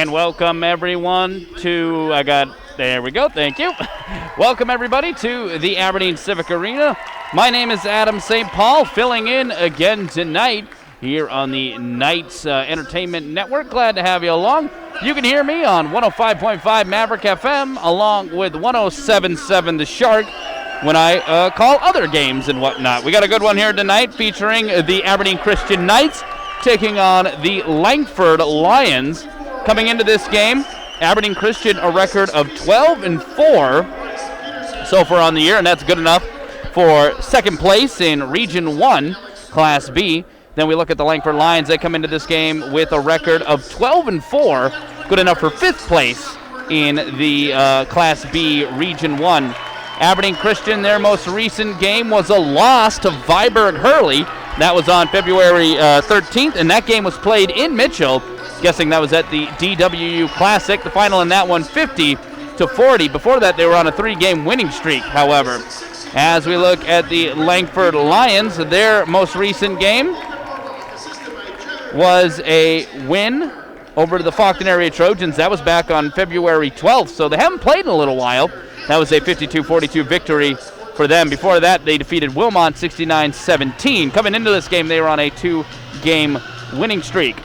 And welcome everyone to, there we go, thank you. Welcome everybody to the Aberdeen Civic Arena. My name is Adam St. Paul, filling in again tonight here on the Knights Entertainment Network. Glad to have you along. You can hear me on 105.5 Maverick FM along with 107.7 The Shark when I call other games and whatnot. We got a good one here tonight featuring the Aberdeen Christian Knights taking on the Langford Lions. Coming into this game, Aberdeen Christian a record of 12-4 so far on the year, and that's good enough for second place in Region 1, Class B. Then we look at the Langford Lions. They come into this game with a record of 12-4, good enough for fifth place in the Class B Region 1. Aberdeen Christian, their most recent game was a loss to Viborg Hurley. That was on February 13th, and that game was played in Mitchell. Guessing that was at the DWU Classic. The final in that one, 50-40. Before that, they were on a 3-game winning streak, however. As we look at the Langford Lions, their most recent game was a win over the Faulkton area Trojans. That was back on February 12th, so they haven't played in a little while. That was a 52-42 victory for them. Before that, they defeated Wilmot 69-17. Coming into this game, they were on a 2-game winning streak.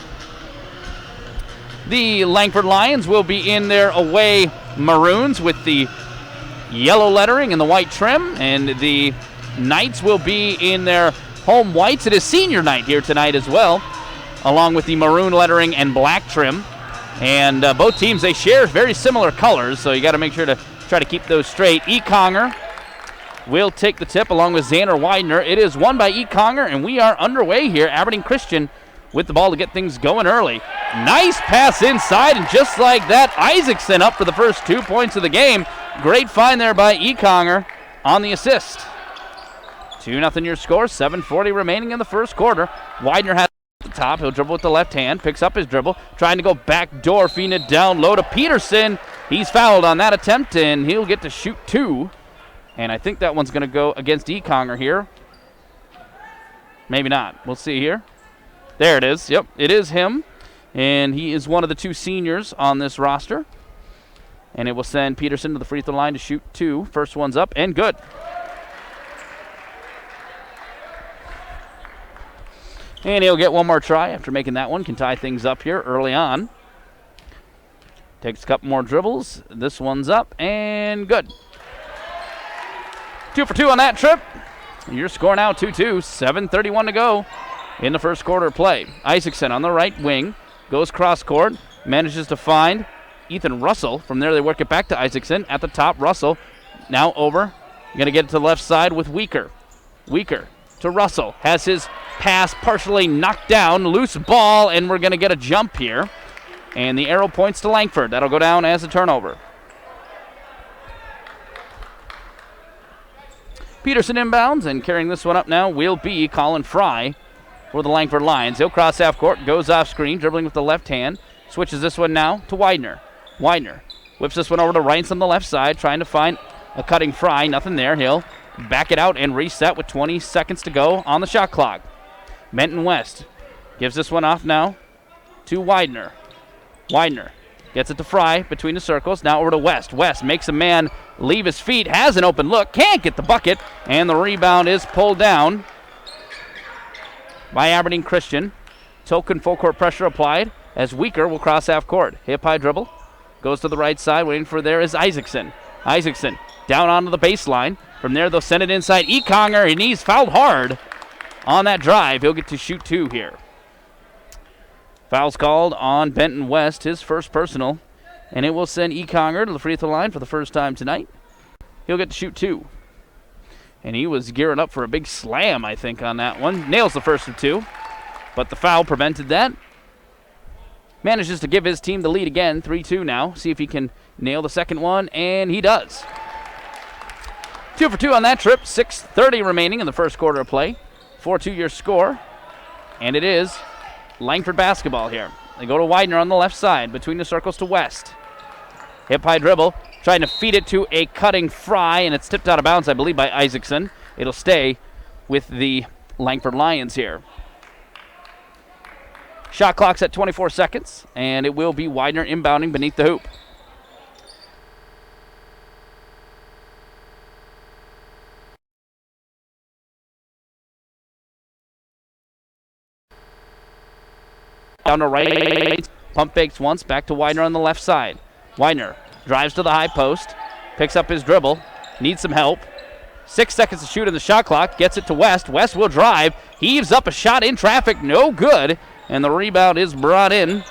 The Langford Lions will be in their away maroons with the yellow lettering and the white trim, and the Knights will be in their home whites. It is senior night here tonight as well, along with the maroon lettering and black trim. And both teams, they share very similar colors, so you got to make sure to try to keep those straight. E. Conger will take the tip along with Xander Widener. It is won by E. Conger, and we are underway here. Aberdeen Christian with the ball to get things going early. Nice pass inside, and just like that, Isaacson up for the first 2 points of the game. Great find there by E. Conger on the assist. 2-0 your score, 7:40 remaining in the first quarter. Widener has at the top. He'll dribble with the left hand, picks up his dribble, trying to go back door, feeding it down low to Peterson. He's fouled on that attempt, and he'll get to shoot 2. And I think that one's going to go against E. Conger here. Maybe not. We'll see here. There it is. Yep, it is him. And he is one of the 2 seniors on this roster. And it will send Peterson to the free throw line to shoot 2. First one's up and good. And he'll get one more try after making that one. Can tie things up here early on. Takes a couple more dribbles. This one's up and good. 2 for 2 on that trip. Your score now 2-2. 7:31 to go in the first quarter of play. Isaacson on the right wing. Goes cross court. Manages to find Ethan Russell. From there they work it back to Isaacson. At the top, Russell now over. Going to get it to the left side with Weaker. Weaker to Russell. Has his pass partially knocked down. Loose ball, and we're going to get a jump here. And the arrow points to Langford. That'll go down as a turnover. Peterson inbounds, and carrying this one up now will be Colin Fry for the Langford Lions. He'll cross half court, goes off screen, dribbling with the left hand. Switches this one now to Widener. Widener whips this one over to Rice on the left side, trying to find a cutting Fry. Nothing there. He'll back it out and reset with 20 seconds to go on the shot clock. Menton West gives this one off now to Widener. Widener gets it to Fry between the circles. Now over to West. West makes a man leave his feet, has an open look, can't get the bucket, and the rebound is pulled down by Aberdeen Christian. Token full court pressure applied as Weaker will cross half court. Hip high dribble. Goes to the right side. Waiting for there is Isaacson. Isaacson down onto the baseline. From there they'll send it inside. E. Conger, and he's fouled hard on that drive. He'll get to shoot 2 here. Foul's called on Benton West, his first personal. And it will send E. Conger to the free throw line for the first time tonight. He'll get to shoot 2. And he was gearing up for a big slam, I think, on that one. Nails the first of 2. But the foul prevented that. Manages to give his team the lead again, 3-2 now. See if he can nail the second one, and he does. 2 for 2 on that trip. 6:30 remaining in the first quarter of play. 4-2 your score. And it is Langford basketball here. They go to Widener on the left side, between the circles to West. Hip high dribble, trying to feed it to a cutting Fry, and it's tipped out of bounds, I believe, by Isaacson. It'll stay with the Langford Lions here. Shot clock's at 24 seconds, and it will be Widener inbounding beneath the hoop. Down to right, pump fakes once, back to Widener on the left side. Widener drives to the high post, picks up his dribble, needs some help. 6 seconds to shoot in the shot clock, gets it to West. West will drive, heaves up a shot in traffic, no good, and the rebound is brought in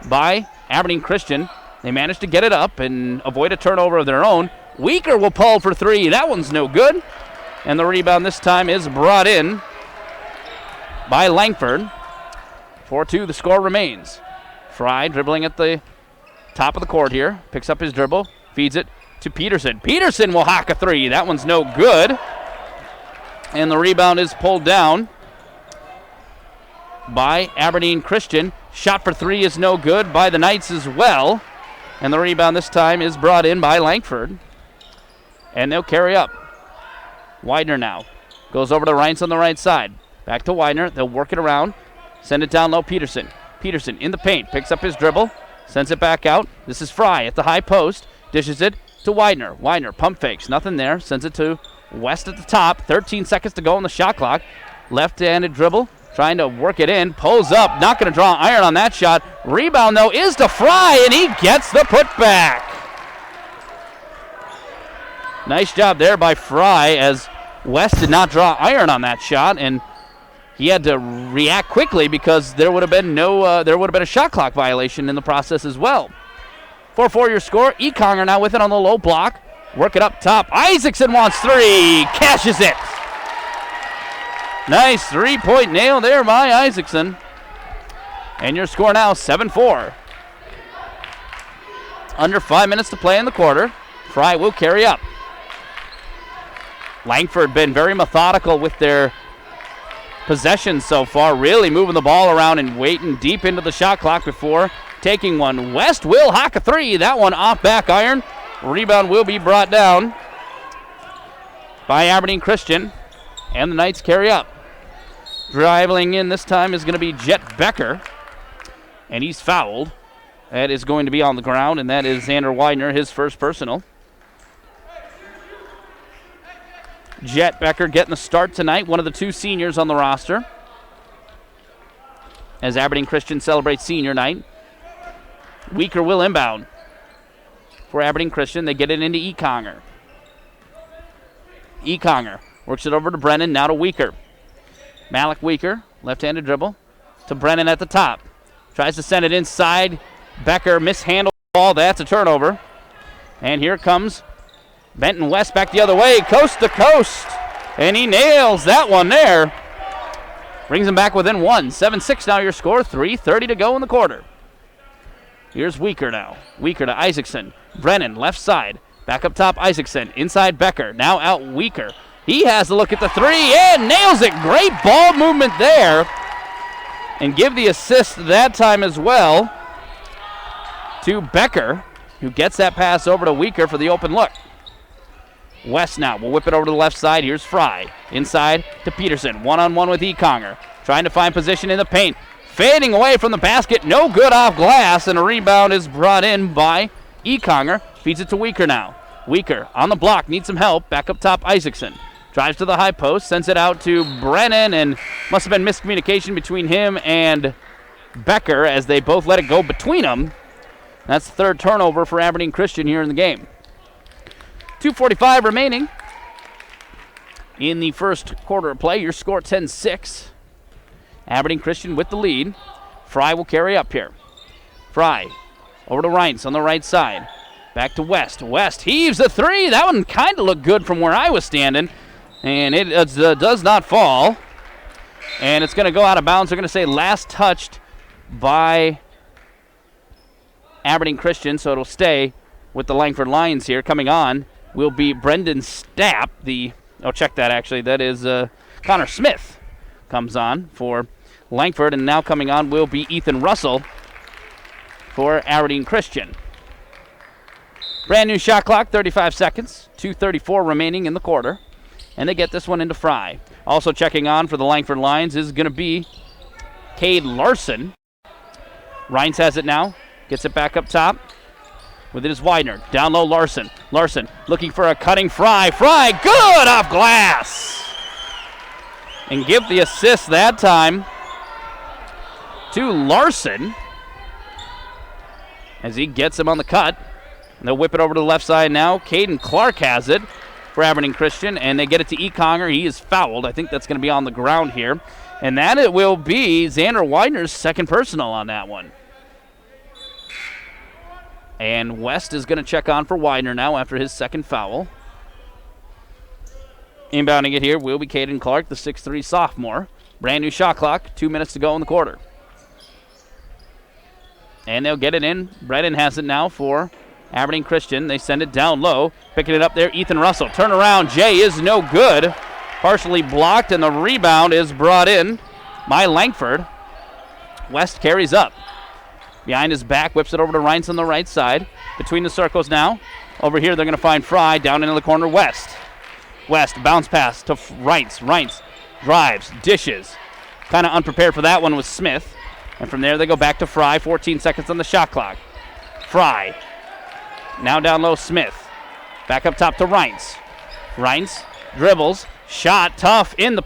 by Aberdeen Christian. They managed to get it up and avoid a turnover of their own. Weaker will pull for three, that one's no good, and the rebound this time is brought in by Langford. 4-2, the score remains. Fry dribbling at the top of the court here, picks up his dribble, feeds it to Peterson. Peterson will hock a three. That one's no good. And the rebound is pulled down by Aberdeen Christian. Shot for three is no good by the Knights as well. And the rebound this time is brought in by Langford. And they'll carry up. Widener now goes over to Reintz on the right side. Back to Widener. They'll work it around. Send it down low, Peterson. Peterson in the paint, picks up his dribble, sends it back out. This is Fry at the high post, dishes it to Widener. Widener pump fakes, nothing there, sends it to West at the top. 13 seconds to go on the shot clock. Left-handed dribble, trying to work it in, pulls up, not going to draw iron on that shot. Rebound, though, is to Fry, and he gets the putback. Nice job there by Fry, as West did not draw iron on that shot, and he had to react quickly because there would have been a shot clock violation in the process as well. 4-4 your score. Econger now with it on the low block. Work it up top. Isaacson wants three. Cashes it. Nice three-point nail there by Isaacson. And your score now 7-4. Under 5 minutes to play in the quarter. Fry will carry up. Langford been very methodical with their possession so far, really moving the ball around and waiting deep into the shot clock before taking one. West will hock a three. That one off back iron. Rebound will be brought down by Aberdeen Christian, and the Knights carry up. Dribbling in this time is going to be Jet Becker, and he's fouled. That is going to be on the ground, and that is Xander Widener, his first personal. Jet Becker getting the start tonight, one of the two seniors on the roster, as Aberdeen Christian celebrates senior night. Weaker will inbound for Aberdeen Christian. They get it into Econger. Econger works it over to Brennan, now to Weaker. Malik Weaker, left-handed dribble to Brennan at the top. Tries to send it inside. Becker mishandled the ball. That's a turnover. And here comes Benton West back the other way, coast to coast, and he nails that one there. Brings him back within one. 7-6 now your score, 3:30 to go in the quarter. Here's Weaker now. Weaker to Isaacson. Brennan, left side. Back up top, Isaacson. Inside Becker. Now out Weaker. He has a look at the three and nails it. Great ball movement there. And give the assist that time as well to Becker, who gets that pass over to Weaker for the open look. West now will whip it over to the left side. Here's Fry. Inside to Peterson. One-on-one with Econger. Trying to find position in the paint. Fading away from the basket. No good off glass. And a rebound is brought in by Econger. Feeds it to Weaker now. Weaker on the block. Needs some help. Back up top, Isaacson. Drives to the high post. Sends it out to Brennan. And must have been miscommunication between him and Becker as they both let it go between them. That's the third turnover for Aberdeen Christian here in the game. 2:45 remaining in the first quarter of play. Your score 10-6. Aberdeen Christian with the lead. Fry will carry up here. Fry over to Reintz on the right side. Back to West. West heaves a three. That one kind of looked good from where I was standing. And it does not fall. And it's going to go out of bounds. They're going to say last touched by Aberdeen Christian, so it'll stay with the Langford Lions here. Coming on will be Brendan Stapp. Check that actually. That is Connor Smith comes on for Langford, and now coming on will be Ethan Russell for Aberdeen Christian. Brand new shot clock, 35 seconds, 2:34 remaining in the quarter, and they get this one into Fry. Also checking on for the Langford Lions is going to be Cade Larson. Rhines has it now. Gets it back up top. With it is Widener. Down low, Larson. Larson looking for a cutting Fry. Fry, good off glass. And give the assist that time to Larson as he gets him on the cut. And they'll whip it over to the left side now. Caden Clark has it for Aberdeen Christian, and they get it to Econger. He is fouled. I think that's going to be on the ground here. And that it will be Xander Widener's second personal on that one. And West is going to check on for Widener now after his second foul. Inbounding it here will be Caden Clark, the 6'3 sophomore. Brand new shot clock, 2 minutes to go in the quarter. And they'll get it in. Brennan has it now for Aberdeen Christian. They send it down low. Picking it up there, Ethan Russell. Turn around, Jay is no good. Partially blocked, and the rebound is brought in by Langford. West carries up. Behind his back, whips it over to Rhines on the right side. Between the circles now. Over here, they're going to find Fry down into the corner, West. West, bounce pass to Rhines. Rhines drives, dishes. Kind of unprepared for that one with Smith. And from there, they go back to Fry. 14 seconds on the shot clock. Fry. Now down low, Smith. Back up top to Rhines. Rhines dribbles. Shot tough in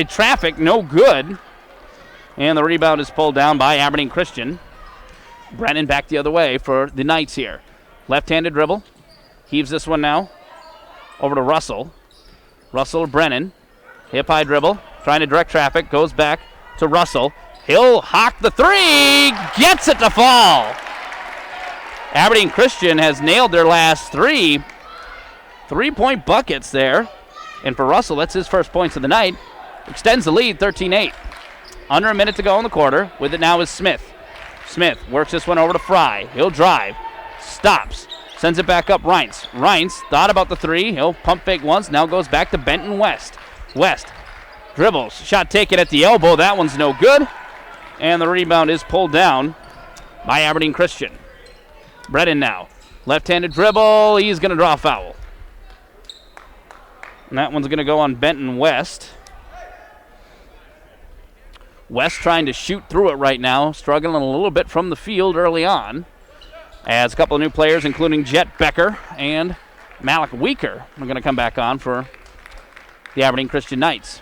traffic. No good. And the rebound is pulled down by Aberdeen Christian. Brennan back the other way for the Knights here. Left-handed dribble. Heaves this one now. Over to Russell. Russell or Brennan. Hip-high dribble. Trying to direct traffic. Goes back to Russell. He'll hawk the three. Gets it to fall. Aberdeen Christian has nailed their last three. 3-point buckets there. And for Russell, that's his first points of the night. Extends the lead, 13-8. Under a minute to go in the quarter. With it now is Smith. Smith works this one over to Fry. He'll drive. Stops. Sends it back up Rhines. Rhines thought about the three. He'll pump fake once. Now goes back to Benton West. West dribbles. Shot taken at the elbow. That one's no good. And the rebound is pulled down by Aberdeen Christian. Brennan now. Left-handed dribble. He's going to draw a foul. And that one's going to go on Benton West. West trying to shoot through it right now. Struggling a little bit from the field early on. As a couple of new players, including Jet Becker and Malik Weaker, are going to come back on for the Aberdeen Christian Knights.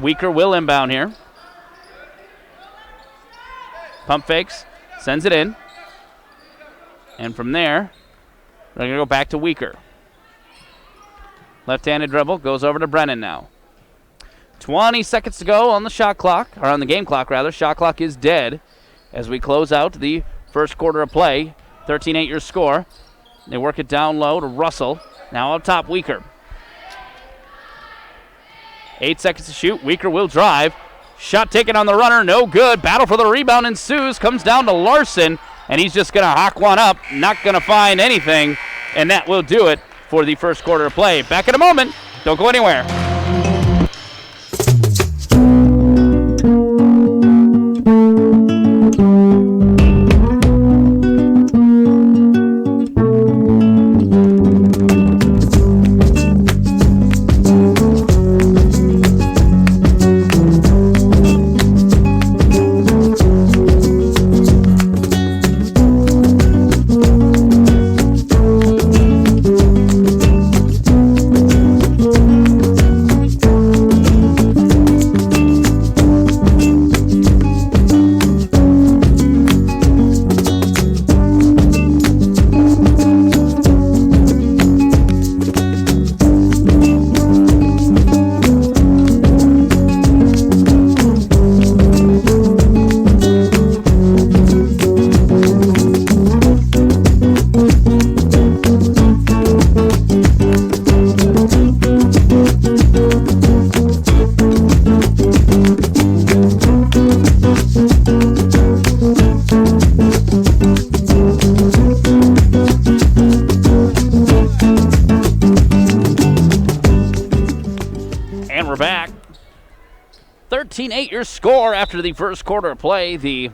Weaker will inbound here. Pump fakes, sends it in. And from there, they're going to go back to Weaker. Left-handed dribble, goes over to Brennan now. 20 seconds to go on the shot clock, or on the game clock rather. Shot clock is dead as we close out the first quarter of play. 13-8 your score. They work it down low to Russell. Now up top, Weaker. 8 seconds to shoot. Weaker will drive. Shot taken on the runner, no good. Battle for the rebound ensues. Comes down to Larson, and he's just going to hawk one up. Not going to find anything, and that will do it for the first quarter of play. Back in a moment. Don't go anywhere. We're back. 13-8 your score after the first quarter of play. The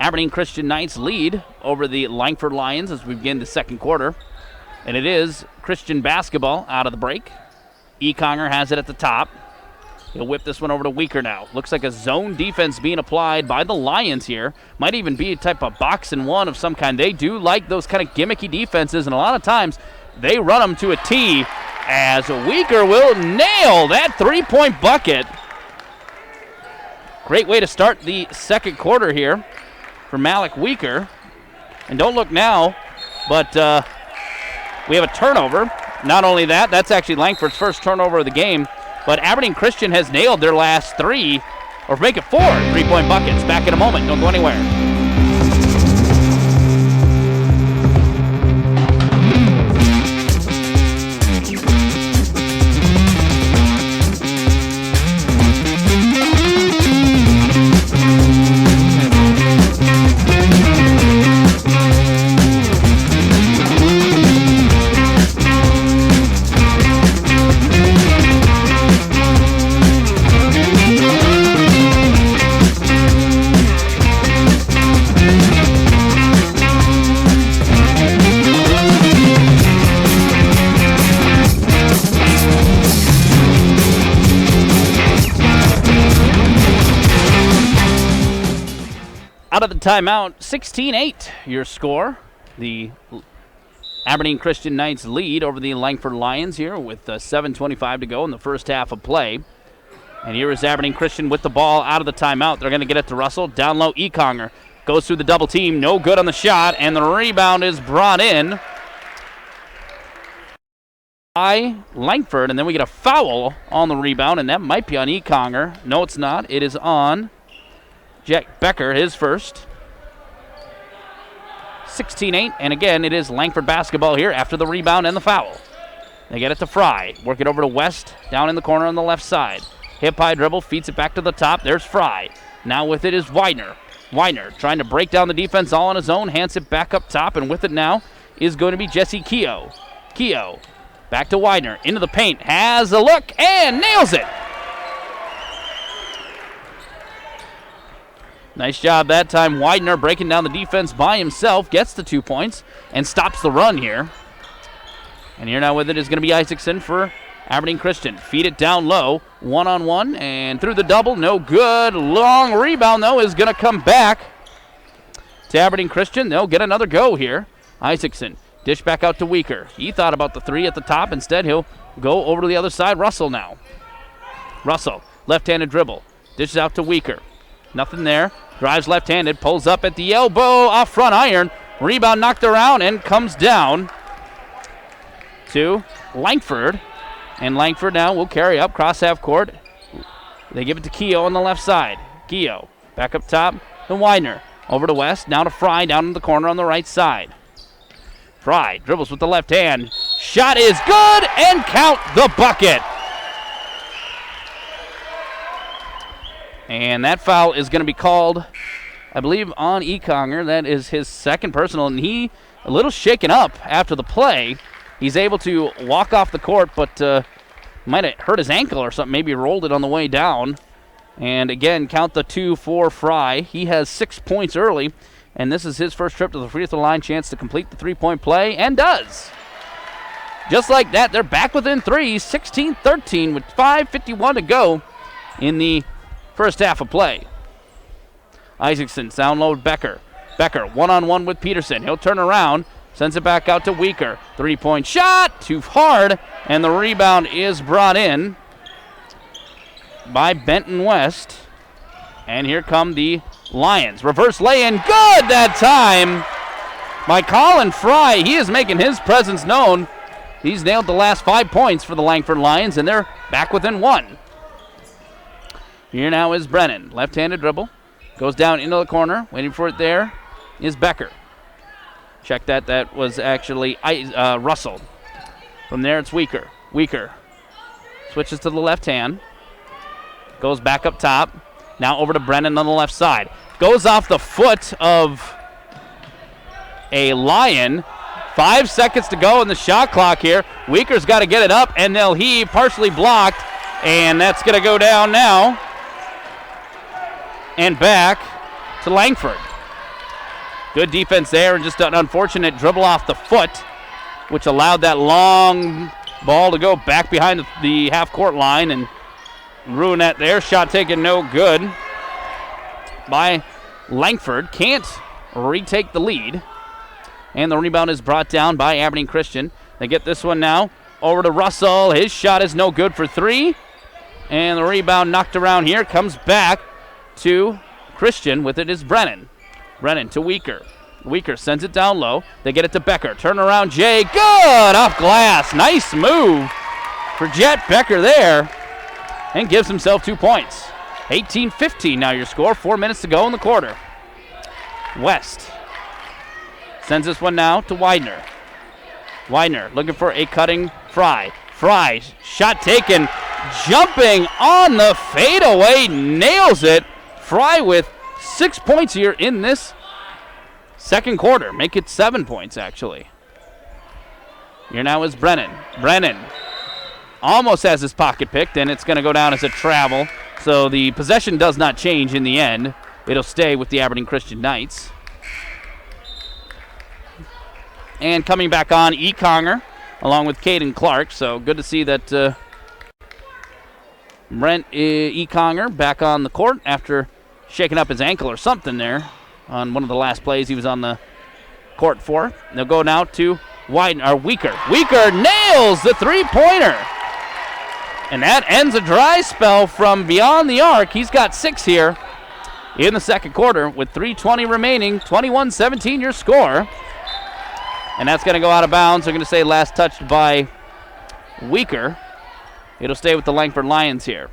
Aberdeen Christian Knights lead over the Langford Lions as we begin the second quarter. And it is Christian basketball out of the break. Econger has it at the top. He'll whip this one over to Weaker now. Looks like a zone defense being applied by the Lions here. Might even be a type of box and one of some kind. They do like those kind of gimmicky defenses, and a lot of times they run them to a T, as Weaker will nail that three-point bucket. Great way to start the second quarter here for Malik Weaker. And don't look now, but we have a turnover. Not only that, that's actually Langford's first turnover of the game, but Aberdeen Christian has nailed their last three, or make it 4 3-point buckets. Back in a moment. Don't go anywhere. Out of the timeout, 16-8 your score. The Aberdeen Christian Knights lead over the Langford Lions here with 7:25 to go in the first half of play. And here is Aberdeen Christian with the ball out of the timeout. They're going to get it to Russell. Down low, Ekonger goes through the double team. No good on the shot, and the rebound is brought in by Langford. And then we get a foul on the rebound, and that might be on Ekonger. No, it's not. It is on Jack Becker, his first. 16-8, and again, it is Langford basketball here after the rebound and the foul. They get it to Fry. Work it over to West, down in the corner on the left side. Hip high dribble, feeds it back to the top. There's Fry. Now with it is Widener. Widener trying to break down the defense all on his own, hands it back up top, and with it now is going to be Jesse Keogh. Keogh back to Widener, into the paint, has a look, and nails it. Nice job that time. Widener breaking down the defense by himself, gets the 2 points, and stops the run here. And here now with it is going to be Isaacson for Aberdeen Christian. Feed it down low, one-on-one, and through the double, no good. Long rebound, though, is going to come back to Aberdeen Christian. They'll get another go here. Isaacson, dish back out to Weaker. He thought about the three at the top. Instead, he'll go over to the other side. Russell now. Russell, left-handed dribble. Dishes out to Weaker. Nothing there. Drives left-handed, pulls up at the elbow, off front iron. Rebound knocked around and comes down to Langford. And Langford now will carry up cross half court. They give it to Keogh on the left side. Keogh back up top to Widener. Over to West, now to Fry down in the corner on the right side. Fry dribbles with the left hand. Shot is good, and count the bucket. And that foul is going to be called, I believe, on Ekonger. That is his second personal, and he a little shaken up after the play. He's able to walk off the court, but might have hurt his ankle or something. Maybe rolled it on the way down. And again, count the 2 for Fry. He has 6 points early, and this is his first trip to the free throw line, chance to complete the three-point play, and does. Just like that, they're back within 3, 16-13 with 5:51 to go in the first half of play. Isaacson down low, Becker. Becker one-on-one with Peterson. He'll turn around, sends it back out to Weaker. Three-point shot, too hard, and the rebound is brought in by Benton West. And here come the Lions. Reverse lay-in, good that time by Colin Fry. He is making his presence known. He's nailed the last 5 points for the Langford Lions, and they're back within 1. Here now is Brennan. Left-handed dribble. Goes down into the corner. Waiting for it there is Becker. Check that. That was actually Russell. From there it's Weaker. Weaker switches to the left hand. Goes back up top. Now over to Brennan on the left side. Goes off the foot of a Lion. 5 seconds to go in the shot clock here. Weaker's got to get it up, and they'll heave. Partially blocked, and that's going to go down now. And back to Langford. Good defense there, and just an unfortunate dribble off the foot, which allowed that long ball to go back behind the half-court line, and Ruinette there. Shot taken no good by Langford. Can't retake the lead. And the rebound is brought down by Aberdeen Christian. They get this one now over to Russell. His shot is no good for 3. And the rebound knocked around here. Comes back to Christian. With it is Brennan. Brennan to Weaker. Weaker sends it down low. They get it to Becker. Turn around, Jay. Good off glass. Nice move for Jet Becker there. And gives himself 2 points. 18-15 now your score. 4 minutes to go in the quarter. West sends this one now to Widener. Widener looking for a cutting Fry. Fry, shot taken, jumping on the fadeaway, nails it. Fry with 6 points here in this second quarter. Make it 7 points, actually. Here now is Brennan. Brennan almost has his pocket picked, and it's going to go down as a travel. So the possession does not change in the end. It'll stay with the Aberdeen Christian Knights. And coming back on, Econger, along with Caden Clark. So good to see that Brent Econger back on the court after shaking up his ankle or something there on one of the last plays he was on the court for. They'll go now to Weaker. Weaker nails the three-pointer. And that ends a dry spell from beyond the arc. He's got 6 here in the second quarter with 3:20 remaining. 21-17 your score. And that's going to go out of bounds. They're going to say last touched by Weaker. It'll stay with the Langford Lions here.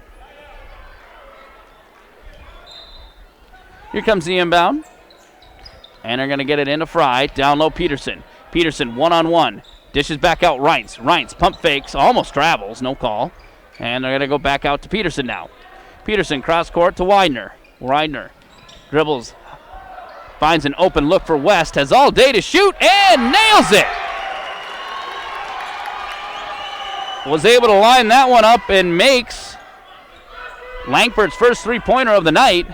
Here comes the inbound. And they're going to get it into Fry. Down low, Peterson. Peterson one-on-one. Dishes back out, Reintz. Reintz pump fakes, almost travels, no call. And they're going to go back out to Peterson now. Peterson cross court to Widener. Widener dribbles. Finds an open look for West. Has all day to shoot and nails it. Was able to line that one up and makes Langford's first three-pointer of the night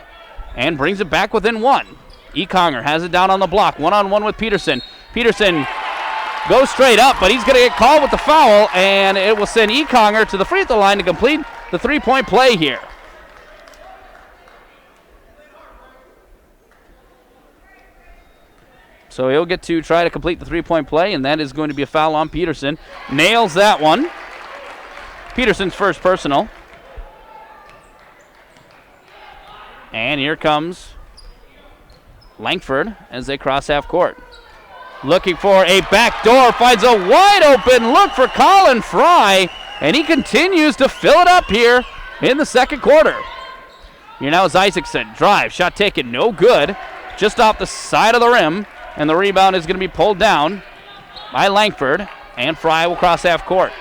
and brings it back within 1. Econger has it down on the block. One-on-one with Peterson. Peterson goes straight up, but he's going to get called with the foul, and it will send Econger to the free throw line to complete the three-point play here. So he'll get to try to complete the three-point play, and that is going to be a foul on Peterson. Nails that one. Peterson's first personal. And here comes Langford as they cross half court. Looking for a backdoor, finds a wide open look for Colin Fry, and he continues to fill it up here in the second quarter. Here now is Isaacson. Drive, shot taken, no good. Just off the side of the rim, and the rebound is going to be pulled down by Langford, and Fry will cross half court.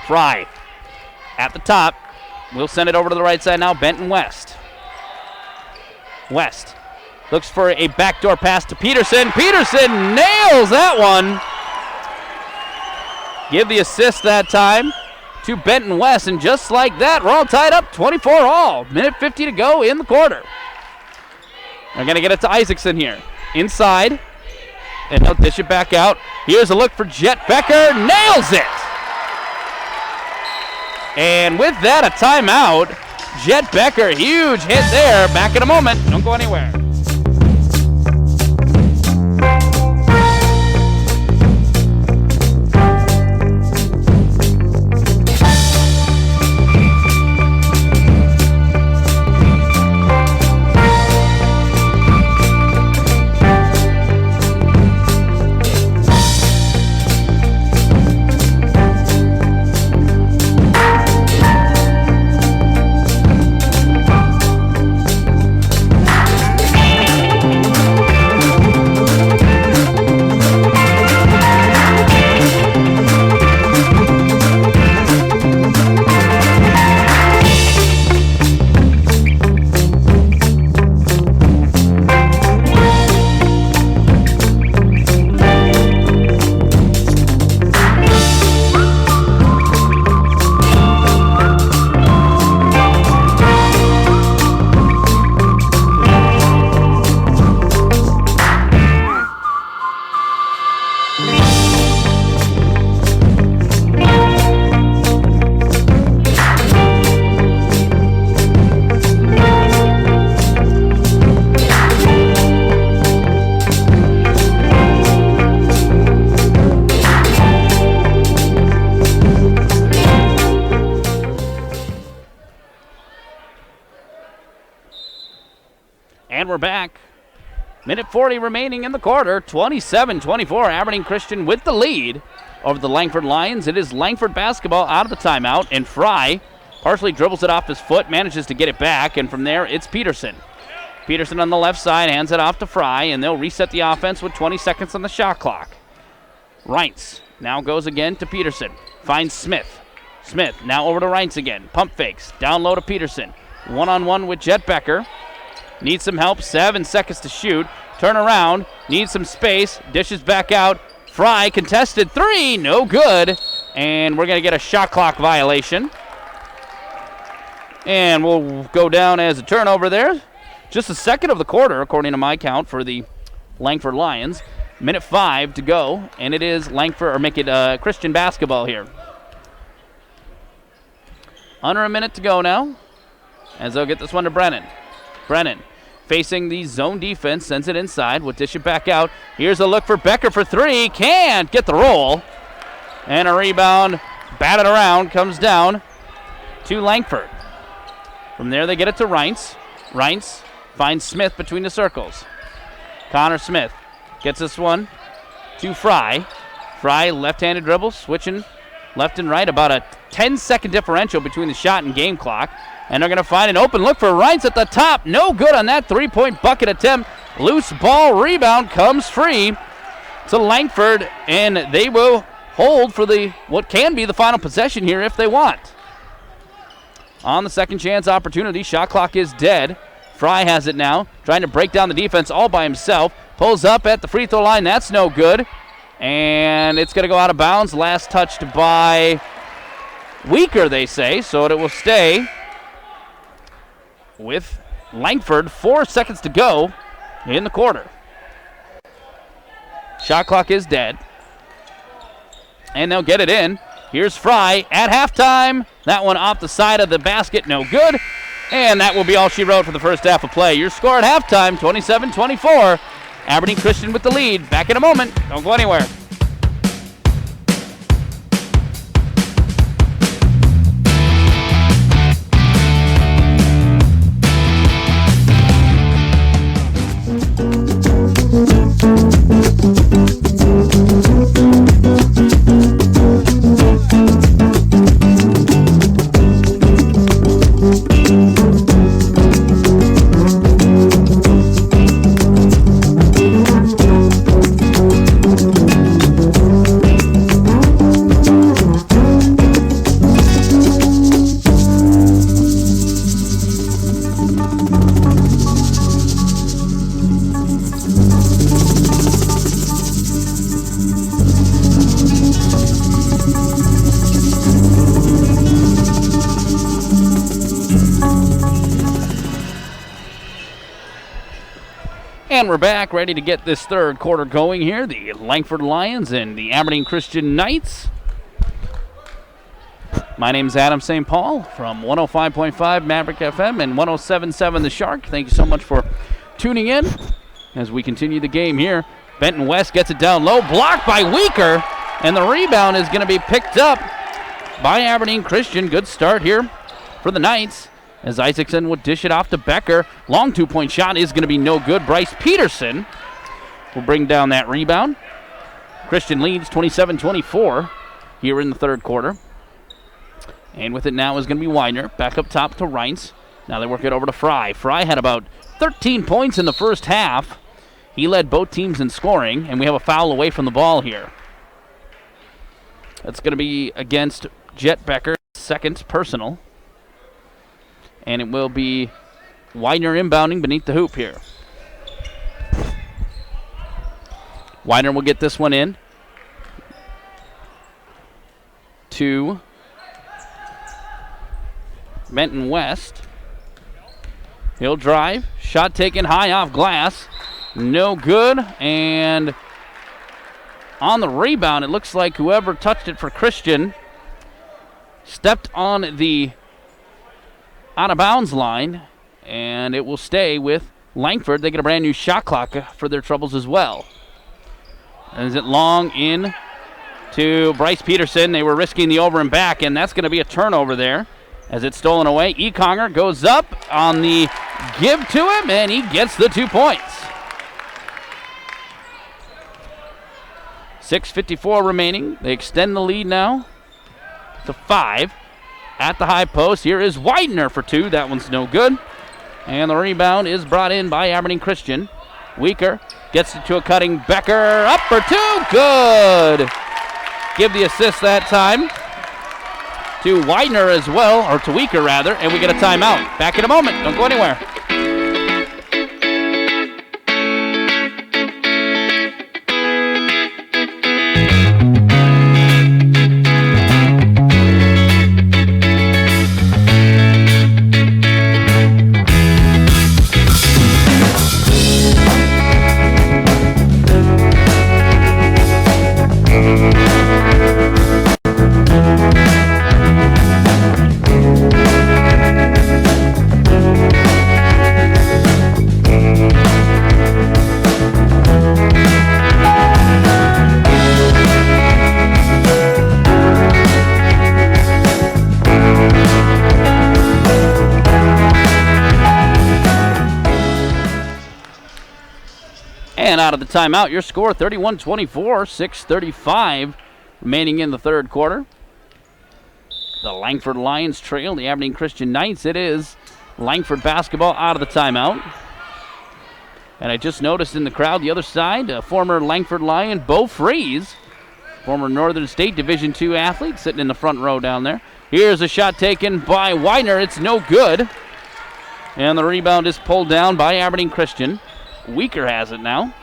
Fry at the top. We'll send it over to the right side now, Benton West. West looks for a backdoor pass to Peterson. Peterson nails that one. Give the assist that time to Benton West, and just like that, we're all tied up, 24 all. Minute 50 to go in the quarter. They're going to get it to Isaacson here. Inside, and they'll dish it back out. Here's a look for Jet Becker. Nails it! And with that, a timeout. Jet Becker, huge hit there. Back in a moment. Don't go anywhere. And we're back. Minute 40 remaining in the quarter. 27-24. Aberdeen Christian with the lead over the Langford Lions. It is Langford basketball out of the timeout, and Fry partially dribbles it off his foot, manages to get it back, and from there it's Peterson. Peterson on the left side hands it off to Fry, and they'll reset the offense with 20 seconds on the shot clock. Reintz now goes again to Peterson. Finds Smith. Smith now over to Reintz again. Pump fakes. Down low to Peterson. One-on-one with Jet Becker. Needs some help. 7 seconds to shoot. Turn around. Needs some space. Dishes back out. Fry contested three. No good. And we're going to get a shot clock violation. And we'll go down as a turnover there. Just the second of the quarter, according to my count, for the Langford Lions. Minute 5 to go, and it is Langford, or make it Christian basketball here. Under a minute to go now, as they'll get this one to Brennan. Brennan facing the zone defense, sends it inside, will dish it back out. Here's a look for Becker for three, can't get the roll. And a rebound, batted around, comes down to Langford. From there they get it to Reintz. Reintz finds Smith between the circles. Connor Smith gets this one to Fry. Fry, left-handed dribble, switching left and right, about a 10-second differential between the shot and game clock. And they're going to find an open look for Reintz at the top. No good on that three-point bucket attempt. Loose ball rebound comes free to Langford, and they will hold for the what can be the final possession here if they want. On the second chance opportunity, shot clock is dead. Fry has it now, trying to break down the defense all by himself. Pulls up at the free throw line. That's no good. And it's going to go out of bounds. Last touched by Weaker, they say. So it will stay with Langford. 4 seconds to go in the quarter. Shot clock is dead. And they'll get it in. Here's Fry at halftime. That one off the side of the basket. No good. And that will be all she wrote for the first half of play. Your score at halftime, 27-24. Aberdeen Christian with the lead. Back in a moment. Don't go anywhere. And we're back, ready to get this third quarter going here. The Langford Lions and the Aberdeen Christian Knights. My name's Adam St. Paul from 105.5 Maverick FM and 107.7 The Shark. Thank you so much for tuning in as we continue the game here. Benton West gets it down low, blocked by Weaker, and the rebound is going to be picked up by Aberdeen Christian. Good start here for the Knights, as Isaacson would dish it off to Becker. Long two-point shot is going to be no good. Bryce Peterson will bring down that rebound. Christian leads 27-24 here in the third quarter. And with it now is going to be Widener. Back up top to Reintz. Now they work it over to Fry. Fry had about 13 points in the first half. He led both teams in scoring, and we have a foul away from the ball here. That's going to be against Jet Becker, second personal. And it will be Widener inbounding beneath the hoop here. Widener will get this one in to Benton West. He'll drive. Shot taken high off glass. No good. And on the rebound, it looks like whoever touched it for Christian stepped on the out-of-bounds line, and it will stay with Langford. They get a brand new shot clock for their troubles as well. And is it long in to Bryce Peterson? They were risking the over and back, and that's going to be a turnover there as it's stolen away. Econger goes up on the give to him, and he gets the 2 points. 6:54 remaining. They extend the lead now to 5. At the high post, here is Widener for 2. That one's no good. And the rebound is brought in by Aberdeen Christian. Weaker gets it to a cutting Becker. Up for 2. Good. Give the assist that time to Widener as well, or to Weaker rather, and we get a timeout. Back in a moment. Don't go anywhere. And out of the timeout, your score 31-24, 6:35 remaining in the third quarter. The Langford Lions trail the Aberdeen Christian Knights. It is Langford basketball out of the timeout. And I just noticed in the crowd the other side, former Langford Lion, Bo Freeze, former Northern State Division II athlete, sitting in the front row down there. Here's a shot taken by Widener. It's no good. And the rebound is pulled down by Aberdeen Christian. Weaker has it now.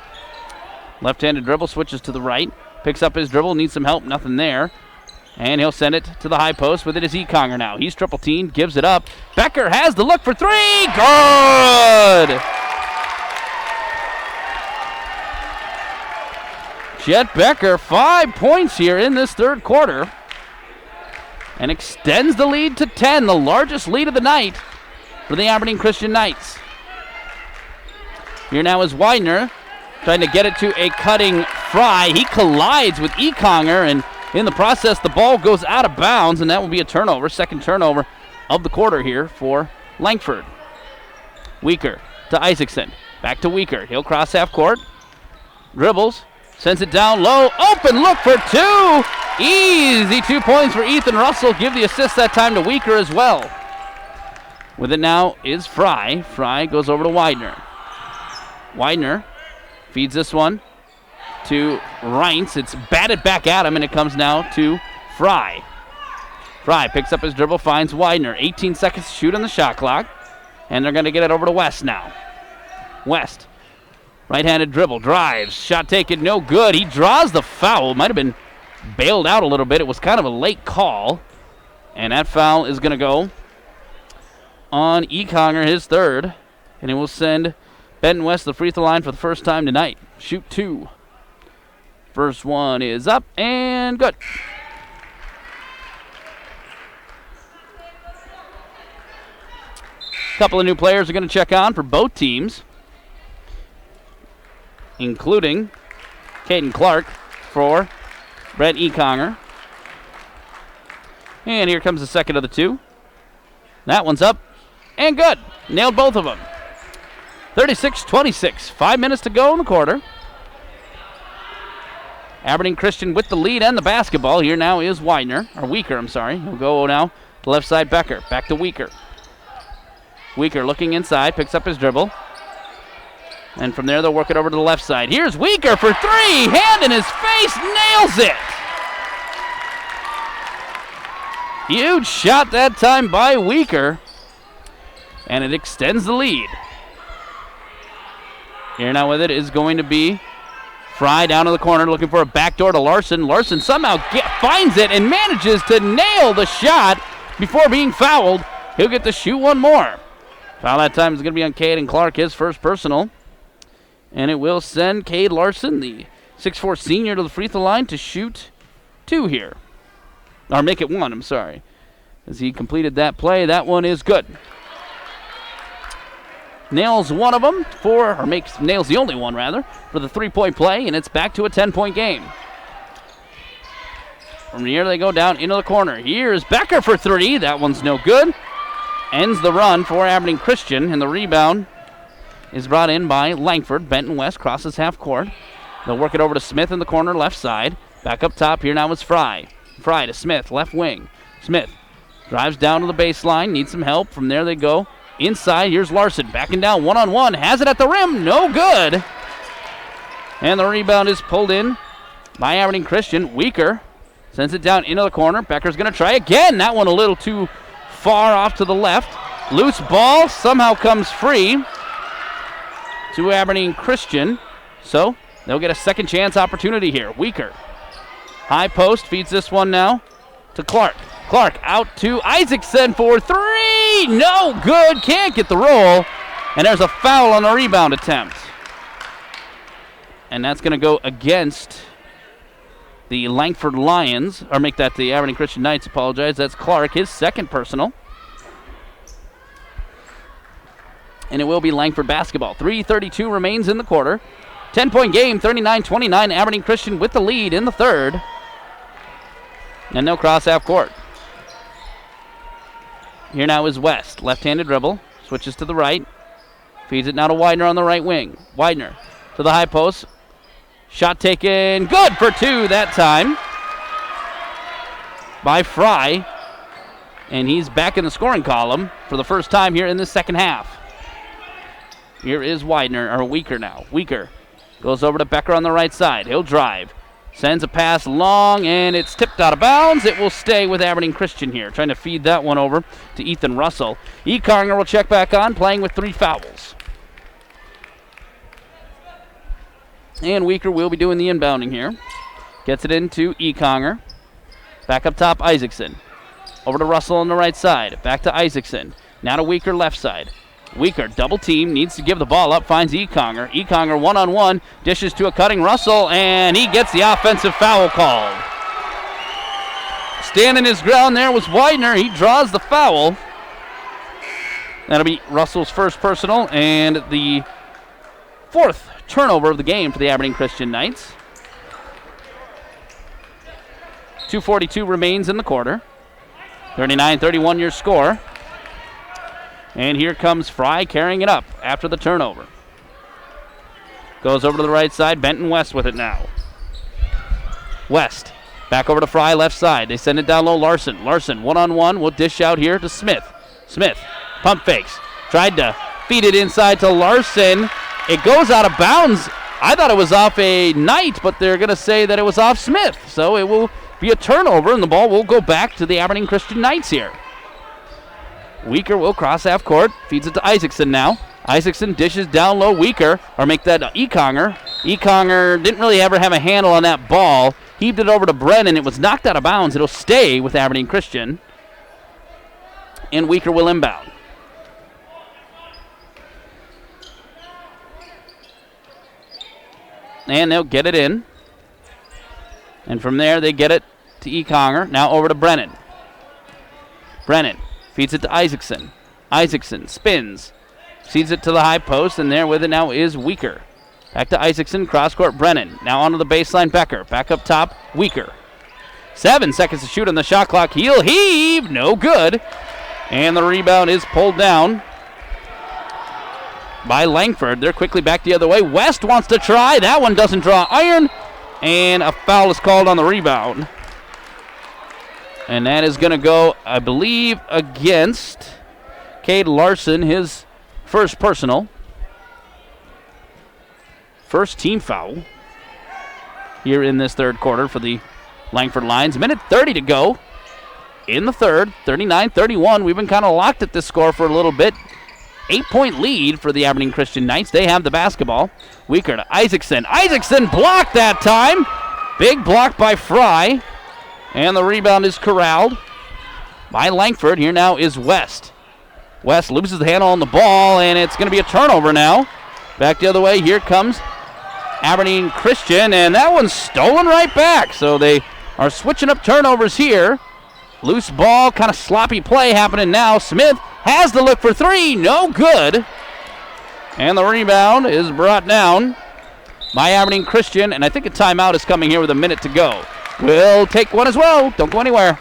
Left-handed dribble, switches to the right. Picks up his dribble, needs some help, nothing there. And he'll send it to the high post. With it is Econger now. He's triple-teamed, gives it up. Becker has the look for 3. Good! Jet Becker, 5 points here in this third quarter. And extends the lead to 10, the largest lead of the night for the Aberdeen Christian Knights. Here now is Widener trying to get it to a cutting Fry. He collides with Econger, and in the process, the ball goes out of bounds, and that will be a turnover, second turnover of the quarter here for Langford. Weaker to Isaacson. Back to Weaker. He'll cross half court. Dribbles. Sends it down low. Open look for 2. Easy 2 points for Ethan Russell. Give the assist that time to Weaker as well. With it now is Fry. Fry goes over to Widener. Widener feeds this one to Reintz. It's batted back at him, and it comes now to Fry. Fry picks up his dribble, finds Widener. 18 seconds to shoot on the shot clock, and they're going to get it over to West now. West, right-handed dribble, drives, shot taken, no good. He draws the foul. Might have been bailed out a little bit. It was kind of a late call, and that foul is going to go on Econger, his third, and it will send Benton West the free throw line for the first time tonight. Shoot 2. First one is up and good. Couple of new players are going to check on for both teams, including Caden Clark for Brett Econger. And here comes the second of the 2. That one's up and good. Nailed both of them. 36-26. 5 minutes to go in the quarter. Aberdeen Christian with the lead and the basketball. Here now is Widener, or Weaker, I'm sorry. He'll go now to left side Becker. Back to Weaker. Weaker looking inside, picks up his dribble. And from there they'll work it over to the left side. Here's Weaker for 3. Hand in his face, nails it. Huge shot that time by Weaker. And it extends the lead. Here now with it is going to be Fry down to the corner looking for a backdoor to Larson. Larson somehow finds it and manages to nail the shot before being fouled. He'll get to shoot one more. Foul that time is going to be on Caden Clark, his first personal. And it will send Cade Larson, the 6'4 senior, to the free throw line to shoot 2 here. Or make it 1, I'm sorry. As he completed that play, that one is good. Nails one of them nails the only one rather, for the 3-point play, and it's back to a 10-point game. From here they go down into the corner. Here's Becker for 3. That one's no good. ends the run for Aberdeen Christian, and the rebound is brought in by Langford. Benton West crosses half court. They'll work it over to Smith in the corner left side. Back up top here now is Fry. Fry to Smith, left wing. Smith drives down to the baseline, needs some help. From there they go inside. Here's Larson backing down one-on-one. Has it at the rim, no good. And the rebound is pulled in by Aberdeen Christian. Weaker sends it down into the corner. Becker's going to try again. That one a little too far off to the left. Loose ball somehow comes free to Aberdeen Christian. So they'll get a second chance opportunity here. Weaker. High post feeds this one now to Clark. Clark out to Isaacson for three. No good. Can't get the roll. And there's a foul on the rebound attempt. And that's going to go against the Langford Lions, or make that the Aberdeen Christian Knights, apologize. That's Clark, his second personal. And it will be Langford basketball. 3:32 remains in the quarter. 10-point game, 39-29. Aberdeen Christian with the lead in the third. And they'll cross half court. Here now is West. Left-handed dribble. Switches to the right. Feeds it now to Widener on the right wing. Widener to the high post. Shot taken. Good for two that time by Fry. And he's back in the scoring column for the first time here in the second half. Here is Widener, or Weaker now. Weaker goes over to Becker on the right side. He'll drive. Sends a pass long, and it's tipped out of bounds. It will stay with Aberdeen Christian here, trying to feed that one over to Ethan Russell. Conger will check back on, playing with 3 fouls. And Weaker will be doing the inbounding here. Gets it into Conger. Back up top, Isaacson. Over to Russell on the right side. Back to Isaacson. Now to Weaker left side. Weaker, double team, needs to give the ball up, finds Conger. Conger one-on-one, dishes to a cutting Russell, and he gets the offensive foul called. Standing his ground there was Widener. He draws the foul. That'll be Russell's first personal and the 4th turnover of the game for the Aberdeen Christian Knights. 2:42 remains in the quarter. 39-31 your score. And here comes Fry carrying it up after the turnover. Goes over to the right side. Benton West with it now. West back over to Fry left side. They send it down low. Larson. Larson one-on-one will dish out here to Smith. Smith pump fakes. Tried to feed it inside to Larson. It goes out of bounds. I thought it was off a Knight, but they're going to say that it was off Smith. So it will be a turnover, and the ball will go back to the Aberdeen Christian Knights here. Weaker will cross half court, feeds it to Isaacson now. Isaacson dishes down low. Weaker, or make that Conger. Conger didn't really ever have a handle on that ball. Heaved it over to Brennan. It was knocked out of bounds. It'll stay with Aberdeen Christian. And Weaker will inbound. And they'll get it in. And from there they get it to Conger. Now over to Brennan. Brennan feeds it to Isaacson. Isaacson spins. Feeds it to the high post, and there with it now is Weaker. Back to Isaacson, cross-court Brennan. Now onto the baseline Becker. Back up top, Weaker. 7 seconds to shoot on the shot clock. He'll heave, no good. And the rebound is pulled down by Langford. They're quickly back the other way. West wants to try. That one doesn't draw iron. And a foul is called on the rebound. And that is going to go, I believe, against Cade Larson, his first personal. First team foul here in this third quarter for the Langford Lions. Minute 30 to go in the third, 39-31. We've been kind of locked at this score for a little bit. 8-point lead for the Aberdeen Christian Knights. They have the basketball. Weaker to Isaacson. Isaacson blocked that time. Big block by Fry. And the rebound is corralled by Langford. Here now is West. West loses the handle on the ball, and it's going to be a turnover now. Back the other way. Here comes Aberdeen Christian, and that one's stolen right back. So they are switching up turnovers here. Loose ball, kind of sloppy play happening now. Smith has the look for three. No good. And the rebound is brought down by Aberdeen Christian, and I think a timeout is coming here with a minute to go. We'll take one as well. Don't go anywhere.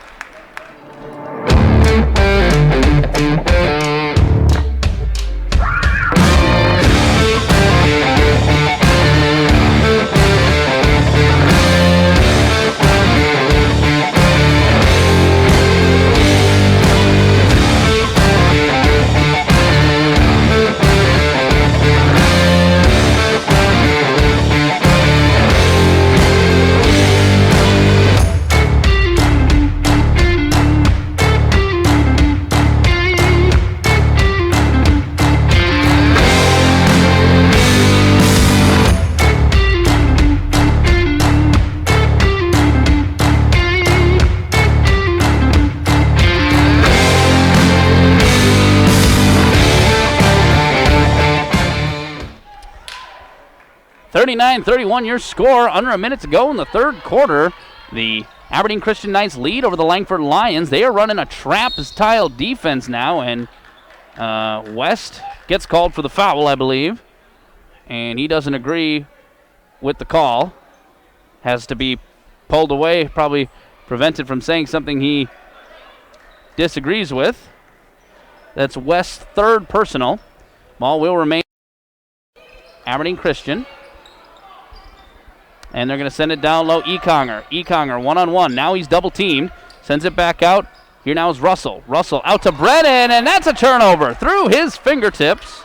39-31 your score. Under a minute to go in the third quarter. The Aberdeen Christian Knights lead over the Langford Lions. They are running a trap-style defense now, and West gets called for the foul, I believe. And he doesn't agree with the call. Has to be pulled away, probably prevented from saying something he disagrees with. That's West's third personal. Ball will remain Aberdeen Christian. And they're going to send it down low. Econger one-on-one. Now he's double-teamed. Sends it back out. Here now is Russell. Russell out to Brennan, and that's a turnover through his fingertips.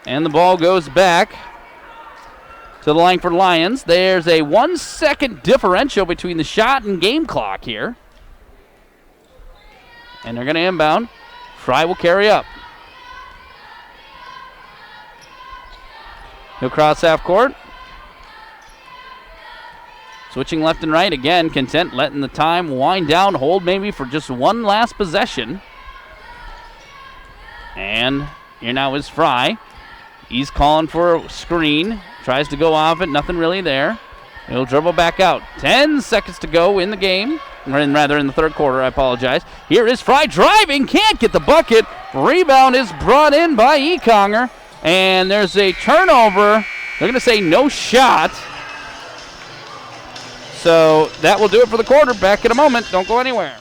And the ball goes back to the Langford Lions. There's a 1 second differential between the shot and game clock here. And they're going to inbound. Fry will carry up. He'll cross half court. Switching left and right again. Content letting the time wind down. Hold maybe for just one last possession. And here now is Fry. He's calling for a screen. Tries to go off it. Nothing really there. He'll dribble back out. 10 seconds to go in the game. Rather in the third quarter, I apologize. Here is Fry driving. Can't get the bucket. Rebound is brought in by Econger. And there's a turnover. They're going to say no shot. So that will do it for the quarter. Back in a moment. Don't go anywhere.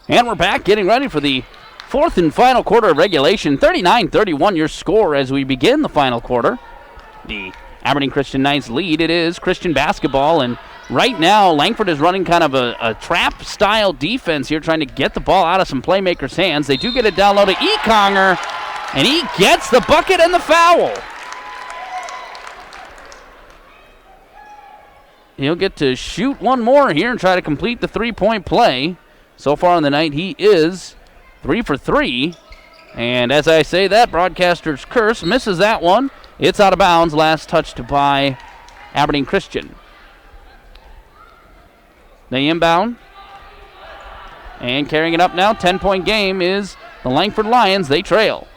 And we're back getting ready for the fourth and final quarter of regulation. 39-31 your score as we begin the final quarter. The Aberdeen Christian Knights lead. It is Christian basketball, and right now Langford is running kind of a trap-style defense here, trying to get the ball out of some playmakers' hands. They do get it down low to Econger, and he gets the bucket and the foul. He'll get to shoot one more here and try to complete the three-point play. So far on the night, he is 3 for 3. And as I say that, broadcaster's curse misses that one. It's out of bounds. Last touched by Aberdeen Christian. They inbound. And carrying it up now, 10-point game is the Langford Lions. They trail.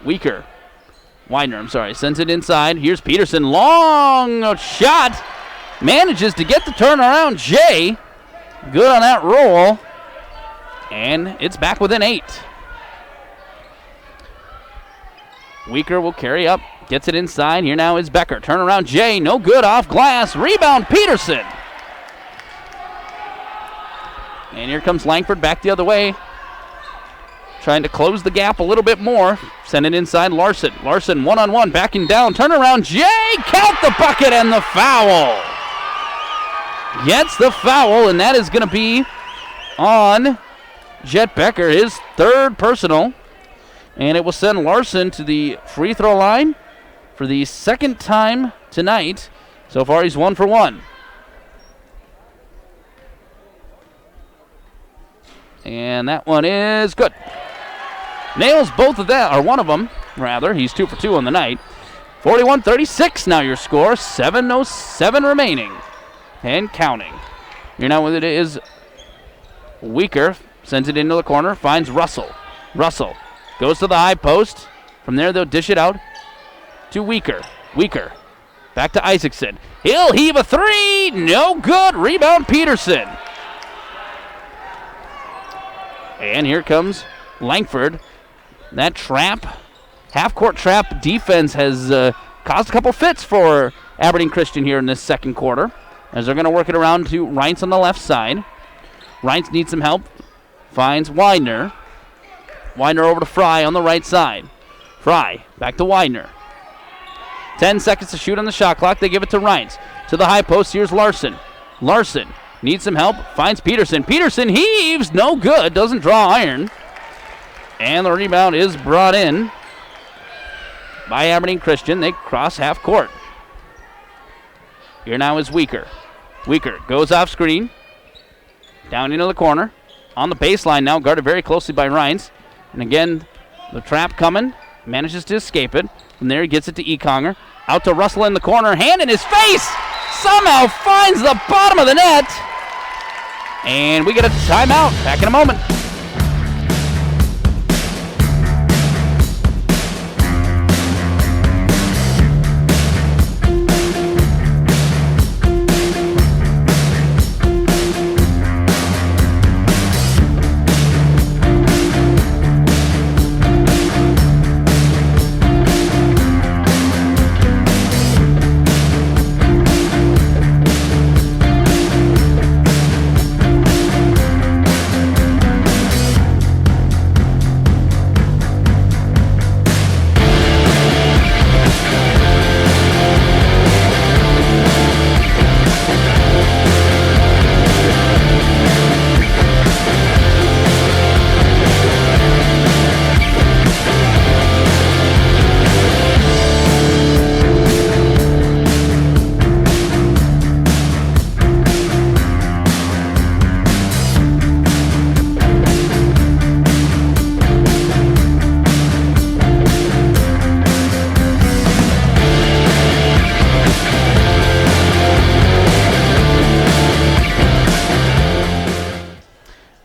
Widener, sends it inside. Here's Peterson. Long shot. Manages to get the turnaround. Jay. Good on that roll. And it's back within 8. Weaker will carry up. Gets it inside. Here now is Becker. Turnaround Jay. No good off glass. Rebound Peterson. And here comes Langford back the other way. Trying to close the gap a little bit more. Send it inside Larson. Larson one-on-one. Backing down. Turnaround Jay. Count the bucket and the foul. Gets the foul, and that is going to be on Jet Becker, his third personal. And it will send Larson to the free throw line for the second time tonight. So far, he's 1 for 1. And that one is good. Nails both of that, or one of them, rather. He's 2 for 2 on the night. 41-36 now your score. 7:07 remaining. And counting. Here now with it is Weaker. Sends it into the corner. Finds Russell. Russell goes to the high post. From there they'll dish it out to Weaker. Weaker Back to Isaacson. He'll heave a three. No good. Rebound Peterson. And here comes Langford. That trap, half-court trap defense has caused a couple fits for Aberdeen Christian here in this second quarter, as they're going to work it around to Reintz on the left side. Reintz needs some help. Finds Widener. Widener over to Fry on the right side. Fry back to Widener. 10 seconds to shoot on the shot clock. They give it to Reintz. To the high post, here's Larson. Larson needs some help. Finds Peterson. Peterson heaves. No good. Doesn't draw iron. And the rebound is brought in by Aberdeen Christian. They cross half court. Here now is Weaker. Weaker goes off screen. Down into the corner. On the baseline now, guarded very closely by Reintz. And again, the trap coming. Manages to escape it. From there, he gets it to Ekonger. Out to Russell in the corner. Hand in his face. Somehow finds the bottom of the net. And we get a timeout. Back in a moment.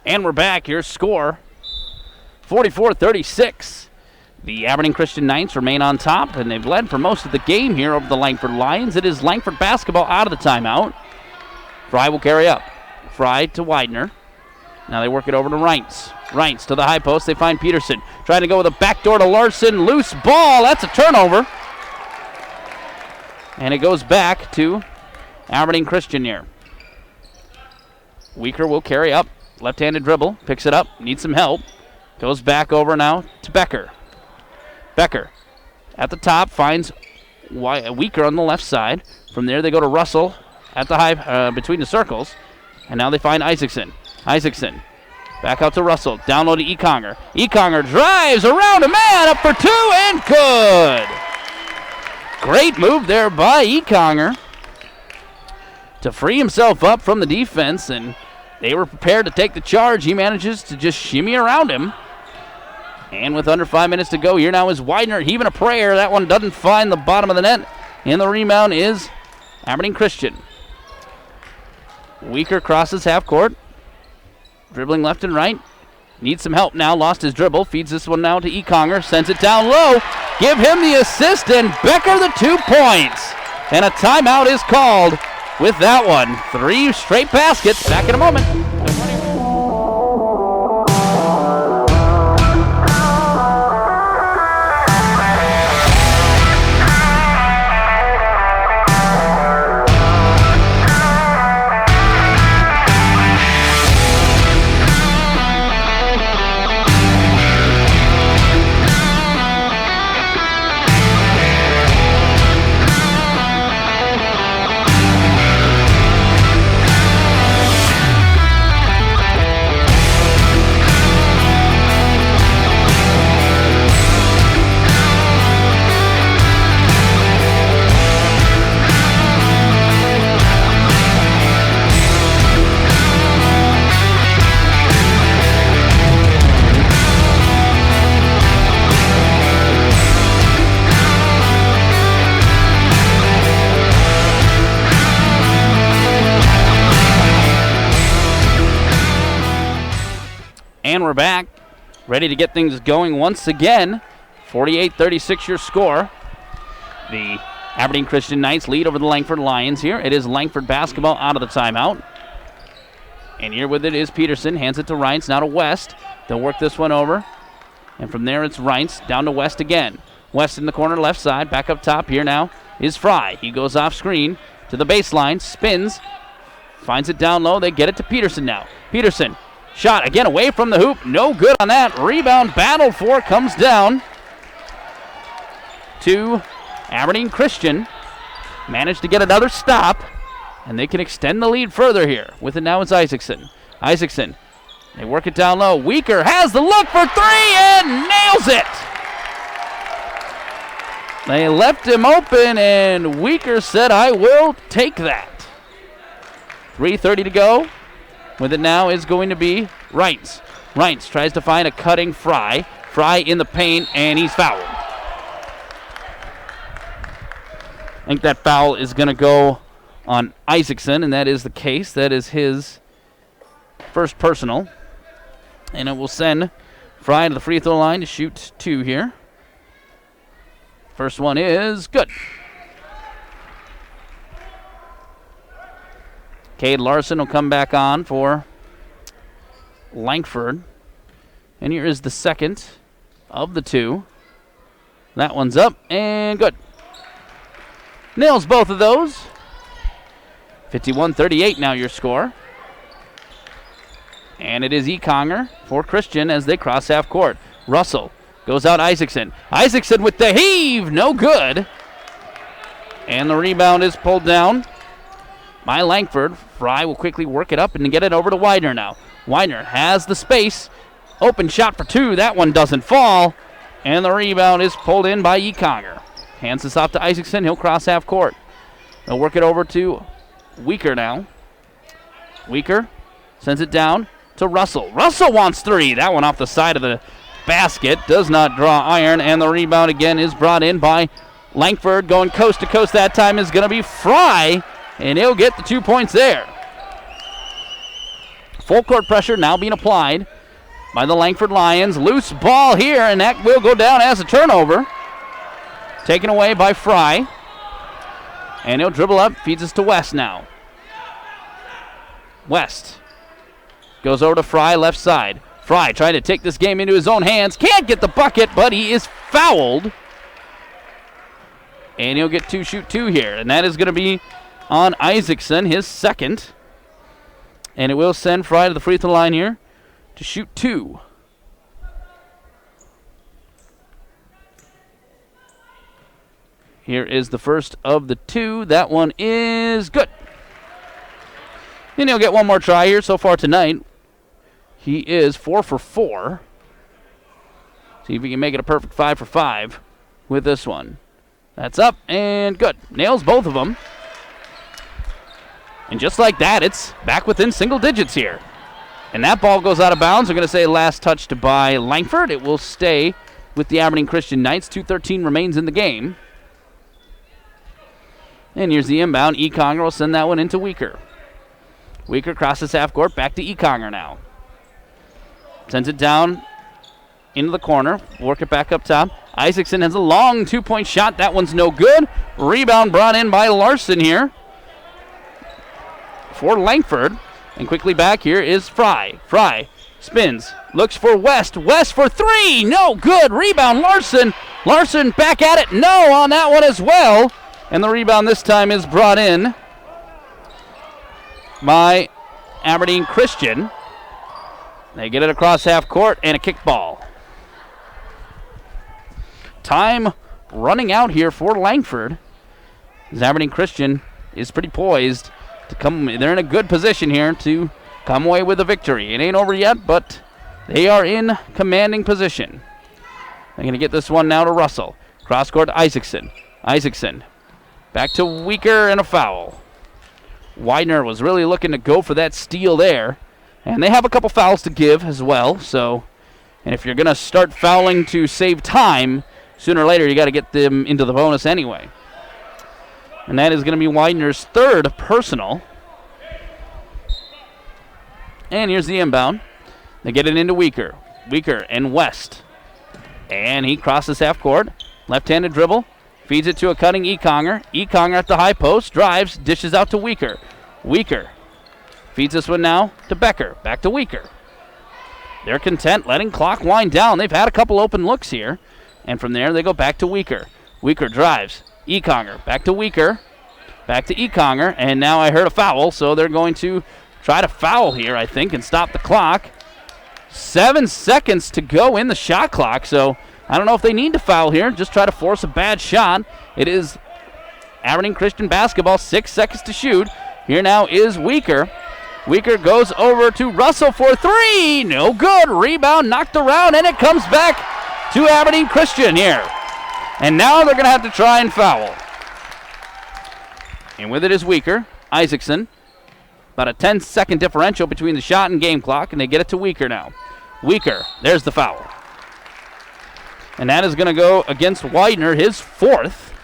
And we're back. Here's score 44-36. The Aberdeen Christian Knights remain on top, and they've led for most of the game here over the Langford Lions. It is Langford basketball out of the timeout. Fry will carry up. Fry to Widener. Now they work it over to Reintz. Reintz to the high post. They find Peterson. Trying to go with a backdoor to Larson. Loose ball. That's a turnover. And it goes back to Aberdeen Christian here. Weaker will carry up. Left-handed dribble. Picks it up. Needs some help. Goes back over now to Becker. Becker at the top finds Weaker on the left side. From there they go to Russell at the high between the circles. And now they find Isaacson. Isaacson back out to Russell. Down low to Ekonger. Ekonger drives around a man. Up for two and good. Great move there by Ekonger to free himself up from the defense, and they were prepared to take the charge. He manages to just shimmy around him. And with under 5 minutes to go, here now is Widener heaving a prayer. That one doesn't find the bottom of the net. And the rebound is Aberdeen Christian. Weaker crosses half court. Dribbling left and right. Needs some help now. Lost his dribble. Feeds this one now to Ekonger. Sends it down low. Give him the assist, and Becker the 2 points. And a timeout is called with that one. 3 straight baskets. Back in a moment. And we're back, ready to get things going once again. 48-36 your score. The Aberdeen Christian Knights lead over the Langford Lions here. It is Langford basketball out of the timeout. And here with it is Peterson. Hands it to Reintz, now to West. They'll work this one over. And from there it's Reintz down to West again. West in the corner left side. Back up top here now is Fry. He goes off screen to the baseline. Spins. Finds it down low. They get it to Peterson now. Peterson. Shot again away from the hoop. No good on that. Rebound battled for. Comes down to Aberdeen Christian. Managed to get another stop. And they can extend the lead further here. With it now is Isaacson. Isaacson. They work it down low. Weaker has the look for three and nails it. They left him open and Weaker said, I will take that. 3:30 to go. With it now is going to be Reintz. Reintz tries to find a cutting Fry. Fry in the paint and he's fouled. I think that foul is going to go on Isaacson, and that is the case. That is his first personal. And it will send Fry to the free throw line to shoot 2 here. First one is good. Cade Larson will come back on for Langford. And here is the second of the 2. That one's up and good. Nails both of those. 51-38 now your score. And it is Econger for Christian as they cross half court. Russell goes out Isaacson. Isaacson with the heave, no good. And the rebound is pulled down by Langford. Fry will quickly work it up and get it over to Widener now. Widener has the space. Open shot for 2. That one doesn't fall. And the rebound is pulled in by Econger. Hands this off to Isaacson. He'll cross half court. They'll work it over to Weaker now. Weaker sends it down to Russell. Russell wants 3. That one off the side of the basket. Does not draw iron. And the rebound again is brought in by Langford. Going coast to coast that time is going to be Fry. And he'll get the 2 points there. Full court pressure now being applied by the Langford Lions. Loose ball here, and that will go down as a turnover. Taken away by Fry. And he'll dribble up, feeds us to West now. West goes over to Fry, left side. Fry trying to take this game into his own hands. Can't get the bucket, but he is fouled. And he'll get shoot 2 here. And that is going to be on Isaacson, his second. And it will send Fry to the free throw line here to shoot 2. Here is the first of the 2. That one is good. And he'll get one more try here so far tonight. He is 4 for 4. See if he can make it a perfect 5 for 5 with this one. That's up and good. Nails both of them. And just like that, it's back within single digits here. And that ball goes out of bounds. We're going to say last touched by Langford. It will stay with the Aberdeen Christian Knights. 2:13 remains in the game. And here's the inbound. Econger will send that one into Weaker. Weaker crosses half court. Back to Econger now. Sends it down into the corner. Work it back up top. Isaacson has a long 2-point shot. That one's no good. Rebound brought in by Larson here for Langford. And quickly back here is Fry. Fry spins. Looks for West. West for 3. No good. Rebound Larson. Larson back at it. No on that one as well. And the rebound this time is brought in by Aberdeen Christian. They get it across half court and a kickball. Time running out here for Langford. As Aberdeen Christian is pretty poised to come. They're in a good position here to come away with a victory. It ain't over yet, but they are in commanding position. They're going to get this one now to Russell. Cross court to Isaacson. Isaacson back to Weaker and a foul. Widener was really looking to go for that steal there. And they have a couple fouls to give as well. So, and if you're going to start fouling to save time, sooner or later you got to get them into the bonus anyway. And that is going to be Widener's third personal. And here's the inbound. They get it into Weaker. Weaker and West. And he crosses half court. Left-handed dribble. Feeds it to a cutting Econger. Econger at the high post. Drives. Dishes out to Weaker. Weaker feeds this one now to Becker. Back to Weaker. They're content letting clock wind down. They've had a couple open looks here. And from there, they go back to Weaker. Weaker drives. Econger. Back to Weaker. Back to Econger. And now I heard a foul, so they're going to try to foul here, I think, and stop the clock. 7 seconds to go in the shot clock, so I don't know if they need to foul here. Just try to force a bad shot. It is Aberdeen Christian basketball. 6 seconds to shoot. Here now is Weaker. Weaker goes over to Russell for three. No good. Rebound knocked around, and it comes back to Aberdeen Christian here. And now they're going to have to try and foul. And with it is Weaker. Isaacson. About a 10-second differential between the shot and game clock, and they get it to Weaker now. Weaker. There's the foul. And that is going to go against Widener, his fourth.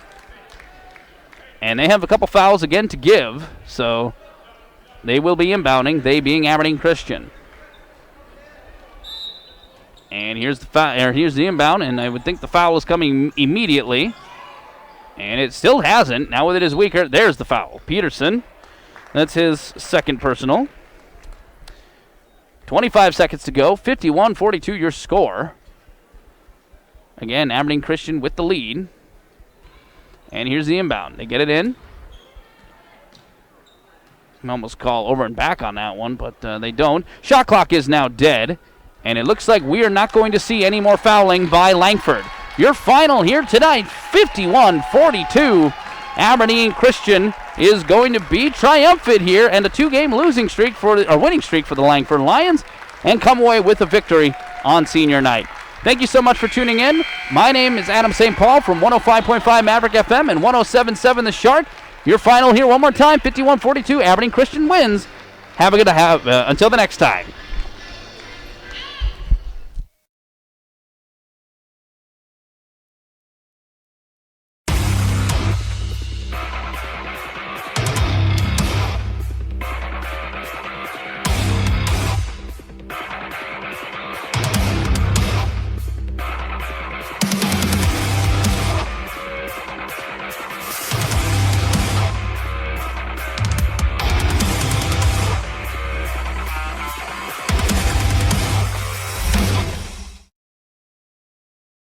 And they have a couple fouls again to give, so they will be inbounding, they being Aberdeen Christian. And here's the inbound, and I would think the foul is coming immediately. And it still hasn't. Now with it is Weaker. There's the foul. Peterson. That's his second personal. 25 seconds to go. 51-42 your score. Again, Aberdeen Christian with the lead. And here's the inbound. They get it in. I almost call over and back on that one, but they don't. Shot clock is now dead. And it looks like we are not going to see any more fouling by Langford. Your final here tonight, 51-42. Aberdeen Christian is going to be triumphant here, and a two-game winning streak for the Langford Lions, and come away with a victory on senior night. Thank you so much for tuning in. My name is Adam St. Paul from 105.5 Maverick FM and 107.7 The Shark. Your final here one more time, 51-42. Aberdeen Christian wins. Until the next time.